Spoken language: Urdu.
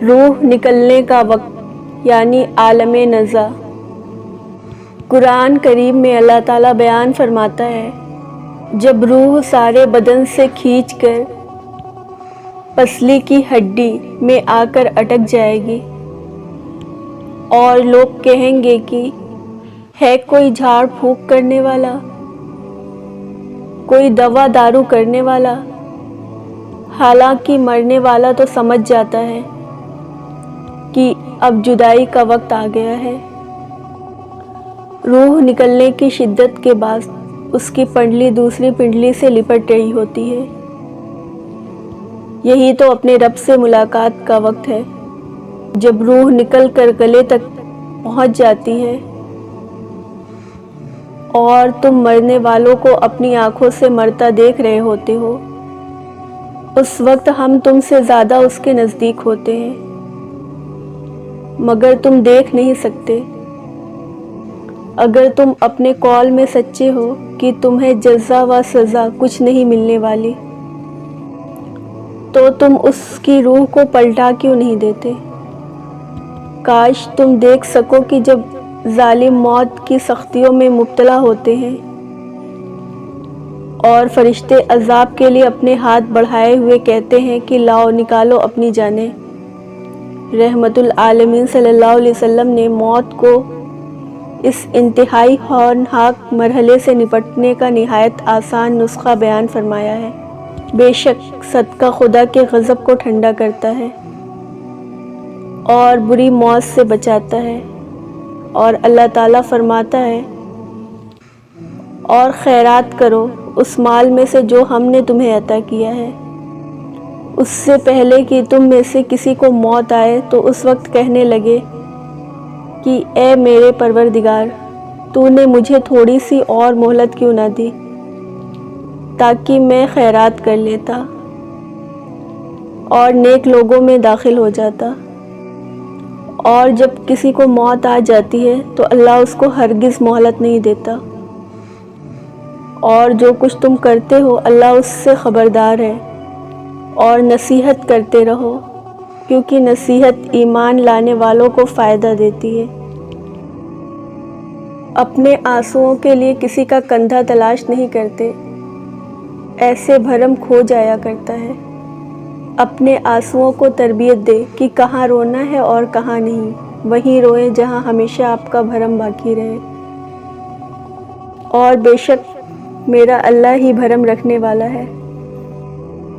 روح نکلنے کا وقت یعنی عالم نزع۔ قرآن کریم میں اللہ تعالیٰ بیان فرماتا ہے، جب روح سارے بدن سے کھینچ کر پسلی کی ہڈی میں آ کر اٹک جائے گی اور لوگ کہیں گے کہ ہے کوئی جھاڑ پھونک کرنے والا، کوئی دوا دارو کرنے والا، حالانکہ مرنے والا تو سمجھ جاتا ہے کہ اب جدائی کا وقت آ گیا ہے۔ روح نکلنے کی شدت کے بعد اس کی پنڈلی دوسری پنڈلی سے لپٹ رہی ہوتی ہے۔ یہی تو اپنے رب سے ملاقات کا وقت ہے۔ جب روح نکل کر گلے تک پہنچ جاتی ہے اور تم مرنے والوں کو اپنی آنکھوں سے مرتا دیکھ رہے ہوتے ہو، اس وقت ہم تم سے زیادہ اس کے نزدیک ہوتے ہیں، مگر تم دیکھ نہیں سکتے۔ اگر تم اپنے قول میں سچے ہو کہ تمہیں جزا و سزا کچھ نہیں ملنے والی، تو تم اس کی روح کو پلٹا کیوں نہیں دیتے؟ کاش تم دیکھ سکو کہ جب ظالم موت کی سختیوں میں مبتلا ہوتے ہیں اور فرشتے عذاب کے لیے اپنے ہاتھ بڑھائے ہوئے کہتے ہیں کہ لاؤ نکالو اپنی جانیں۔ رحمت العالمین صلی اللہ علیہ وسلم نے موت کو اس انتہائی ہولناک مرحلے سے نپٹنے کا نہایت آسان نسخہ بیان فرمایا ہے۔ بے شک صدقہ خدا کے غضب کو ٹھنڈا کرتا ہے اور بری موت سے بچاتا ہے، اور اللہ تعالیٰ فرماتا ہے، اور خیرات کرو اس مال میں سے جو ہم نے تمہیں عطا کیا ہے، اس سے پہلے کہ تم میں سے کسی کو موت آئے تو اس وقت کہنے لگے کہ اے میرے پروردگار، تو نے مجھے تھوڑی سی اور مہلت کیوں نہ دی تاکہ میں خیرات کر لیتا اور نیک لوگوں میں داخل ہو جاتا۔ اور جب کسی کو موت آ جاتی ہے تو اللہ اس کو ہرگز مہلت نہیں دیتا، اور جو کچھ تم کرتے ہو اللہ اس سے خبردار ہے۔ اور نصیحت کرتے رہو، کیونکہ نصیحت ایمان لانے والوں کو فائدہ دیتی ہے۔ اپنے آنسوؤں کے لیے کسی کا کندھا تلاش نہیں کرتے، ایسے بھرم کھو جایا کرتا ہے۔ اپنے آنسوؤں کو تربیت دے کہ کہاں رونا ہے اور کہاں نہیں، وہیں روئیں جہاں ہمیشہ آپ کا بھرم باقی رہے۔ اور بے شک میرا اللہ ہی بھرم رکھنے والا ہے۔